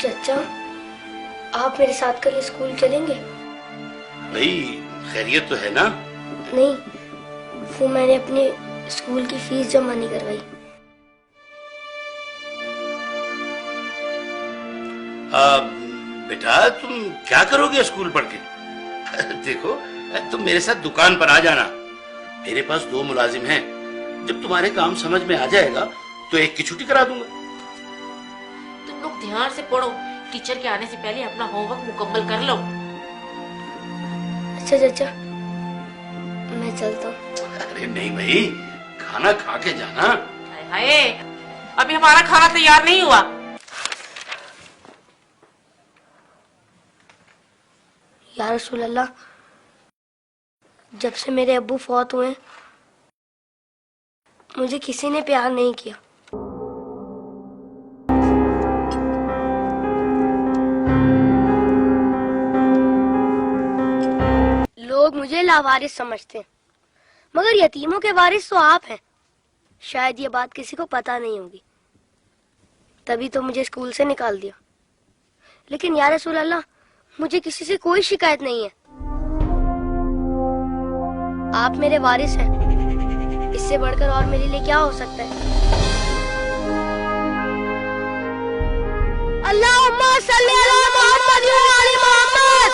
चचा, आप मेरे साथ कल स्कूल चलेंगे? भाई खैरियत तो है ना? नहीं, वो मैंने अपने स्कूल की फीस जमा नहीं करवाई। बेटा तुम क्या करोगे स्कूल पढ़ के? देखो तुम मेरे साथ दुकान पर आ जाना, मेरे पास 2 मुलाजिम हैं। जब तुम्हारे काम समझ में आ जाएगा तो एक की छुट्टी करा दूंगा। तुम लोग ध्यान से पढ़ो, टीचर के आने से पहले अपना होमवर्क मुकम्मल कर लो। अच्छा चाचा, मैं चलता हूँ। अरे नहीं भाई, खाना खा के जाना। हाय, अभी हमारा खाना तैयार नहीं हुआ। या रसूल अल्लाह, जब से मेरे अब्बू फौत हुए मुझे किसी ने प्यार नहीं किया। लोग मुझे लावारिस समझते हैं, मगर यतीमों के वारिस तो आप हैं। शायद ये बात किसी को पता नहीं होगी, तभी तो मुझे स्कूल से निकाल दिया। लेकिन या रसूल अल्लाह, मुझे किसी से कोई शिकायत नहीं है। आप मेरे वारिस हैं, इससे बढ़कर और मेरे लिए क्या हो सकता है? अल्लाहुम्मा सल्ली अला मुहम्मद व आलि मुहम्मद।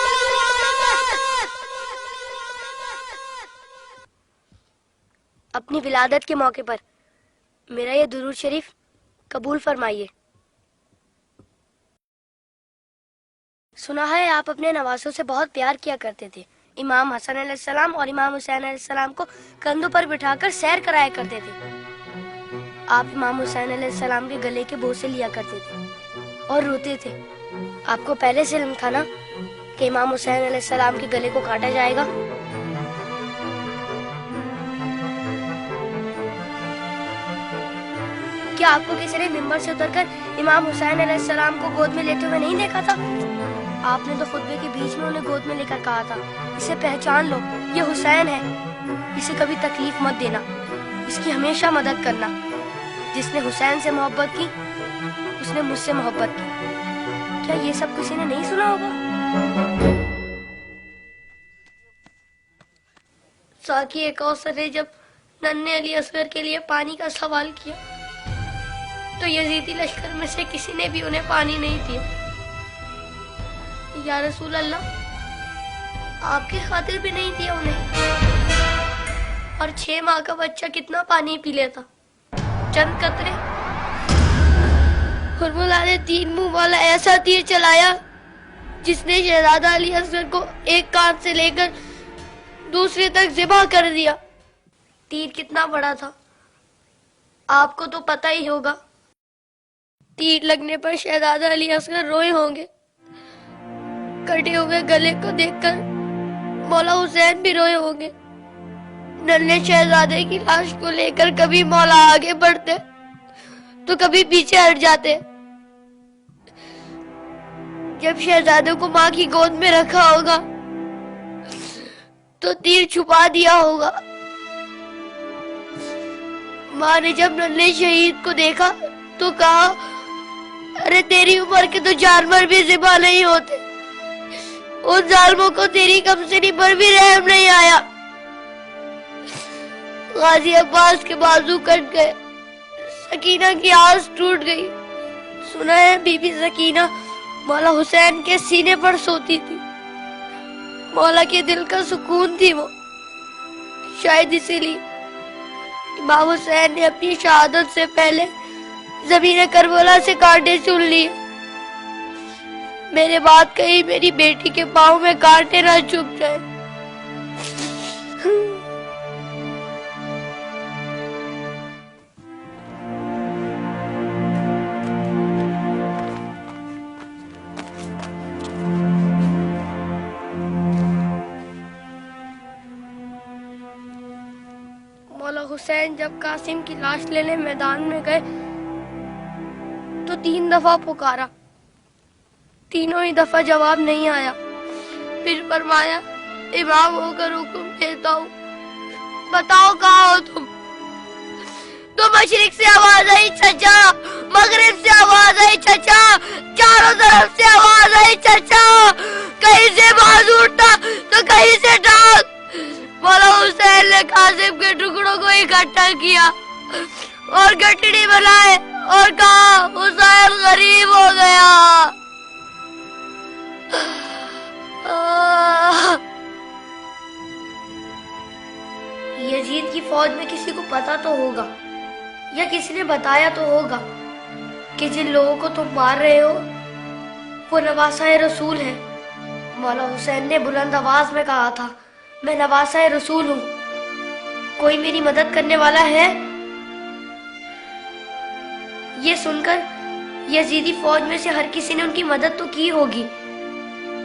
अपनी विलादत के मौके पर मेरा ये दुरूद शरीफ कबूल फरमाइए। सुना है आप अपने नवासों से बहुत प्यार किया करते थे। इमाम हसन अलैहिस्सलाम और इमाम हुसैन अलैहिस्सलाम को कंधों पर बिठाकर सैर कराया करते थे। आप इमाम हुसैन अलैहिस्सलाम के गले के बोसे लिया करते थे और रोते थे। आपको पहले से इल्म था ना कि इमाम हुसैन अलैहिस्सलाम के गले को काटा जाएगा? क्या आपको किसी ने मिंबर से उतरकर इमाम हुसैन अलैहिस्सलाम को गोद में लेते हुए नहीं देखा था? आपने तो खुतबे के बीच में उन्हें गोद में लेकर कहा था, इसे पहचान लो, ये हुसैन है, इसे कभी तकलीफ मत देना, इसकी हमेशा मदद करना। जिसने हुसैन से मोहब्बत की उसने मुझसे मोहब्बत की। क्या ये सब किसी ने नहीं सुना होगा? साकी कौसर ने जब नन्हे अली असगर के लिए पानी का सवाल किया तो यजीदी लश्कर में से किसी ने भी उन्हें पानी नहीं दिया। या रसूल अल्लाह, आपकी खातिर भी नहीं दिया उन्हें। और 6 माह का बच्चा कितना पानी पी लेता? चंद कतरे। हुर्मुला ने 3 मुंह वाला ऐसा तीर चलाया जिसने शहजादा अली असगर को एक कान से लेकर दूसरे तक ज़िबा कर दिया। तीर कितना बड़ा था आपको तो पता ही होगा। तीर लगने पर शहजादा अली असगर रोए होंगे। कटे हुए गले को देखकर मौला हुसैन भी रोए होंगे। नन्हे शहजादे की लाश को लेकर कभी मौला आगे बढ़ते तो कभी पीछे हट जाते। जब शहजादे को माँ की गोद में रखा होगा तो तीर छुपा दिया होगा। माँ ने जब नन्हे शहीद को देखा तो कहा, अरे तेरी उम्र के तो जानवर भी ज़िबा नहीं होते। उन जालिमों को तेरी कमसिनी पर भी रहम नहीं आया। गाजी अब्बास के बाजू कट गए, सकीना की आस टूट गई। सुना है बीबी सकीना मौला हुसैन के सीने पर सोती थी। मौला के दिल का सुकून थी वो। शायद इसीलिए इमाम हुसैन ने अपनी शहादत से पहले ज़मीन करबला से कांटे चुन लिए। मेरे बात कहीं मेरी बेटी के पाँव में कांटे ना चुभ जाए। मौला हुसैन जब कासिम की लाश लेने मैदान में गए तो 3 दफा पुकारा, तीनों ही दफा जवाब नहीं आया। फिर फरमाया, इमाम होकर हुक्म देता हूँ, बताओ कहाँ हो तुम? तो मशरिक से आवाज आई चचा, मगरिब से आवाज आई चचा, चारों तरफ पटड़ी बनाए और कहा हुसैन गरीब हो गया। यजीद की फौज में किसी को पता तो होगा या किसी ने बताया तो होगा कि जिन लोगों को तुम मार रहे हो वो नवासा रसूल है। मौला हुसैन ने बुलंद आवाज में कहा था, मैं नवासा रसूल हूँ, कोई मेरी मदद करने वाला है? ये सुनकर यजीदी फौज में से हर किसी ने उनकी मदद तो की होगी।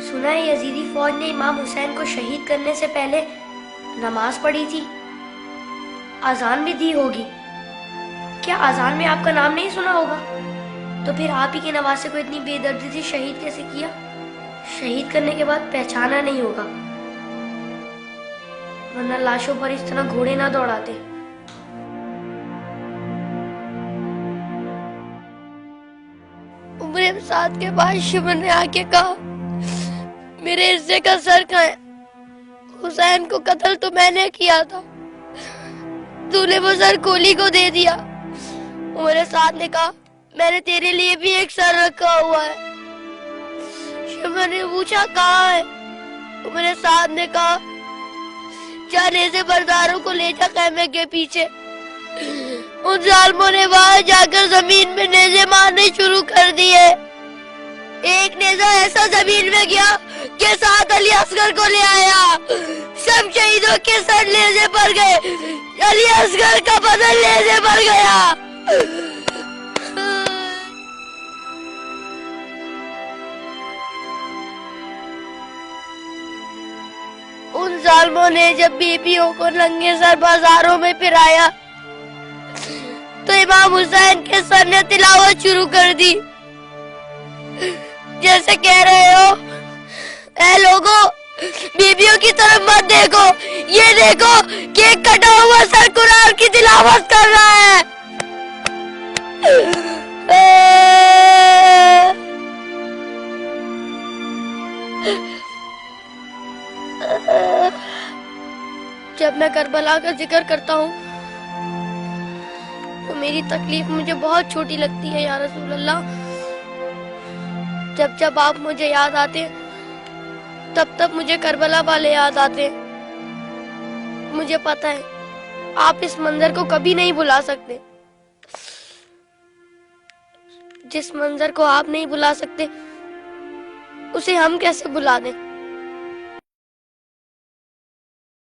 सुना है यजीदी फौज ने इमाम हुसैन को शहीद करने से पहले नमाज पढ़ी थी, अजान भी दी होगी। क्या अजान में आपका नाम नहीं सुना होगा? तो फिर आप ही के नवासे को इतनी बेदर्दी से शहीद कैसे किया? शहीद करने के बाद पहचाना नहीं होगा, वरना लाशों पर इस तरह घोड़े ना दौड़ाते। उमर साथ के बाद शिमन ने आके कहा, मेरे हिस्से का सर कहाँ है? हुसैन को कत्ल तो मैंने किया था, तूने वो सर कोली को दे दिया। उमर साथ ने कहा, मैंने तेरे लिए भी एक सर रखा हुआ है। शिमन ने पूछा, कहाँ है? उमर साथ ने कहा, जाने से बरदारों को ले जा खैमे के पीछे। उन जालिमों ने वहां जाकर जमीन में नेज़े मारने शुरू कर दिए। एक नेज़ा ऐसा जमीन में गया कि साथ अली असगर को ले आया। सब शहीदों के सर नेज़े पर गए, अली असगर का बदन नेज़े पर गया। उन जालिमों ने जब बीबियों को नंगे सर बाजारों में फिराया तो इमाम हुसैन के सर ने तिलावत शुरू कर दी, जैसे कह रहे हो, ऐ लोगों, बीबियों की तरफ मत देखो, ये देखो कि एक कटा हुआ सर कुरान की तिलावत कर रहा है। जब मैं करबला का जिक्र करता हूँ तो मेरी तकलीफ मुझे बहुत छोटी लगती है या रसूल अल्लाह। जब जब आप मुझे याद आते तब तब मुझे करबला वाले याद आते। मुझे पता है आप इस मंजर को कभी नहीं भुला सकते। जिस मंजर को आप नहीं भुला सकते उसे हम कैसे भुला दें?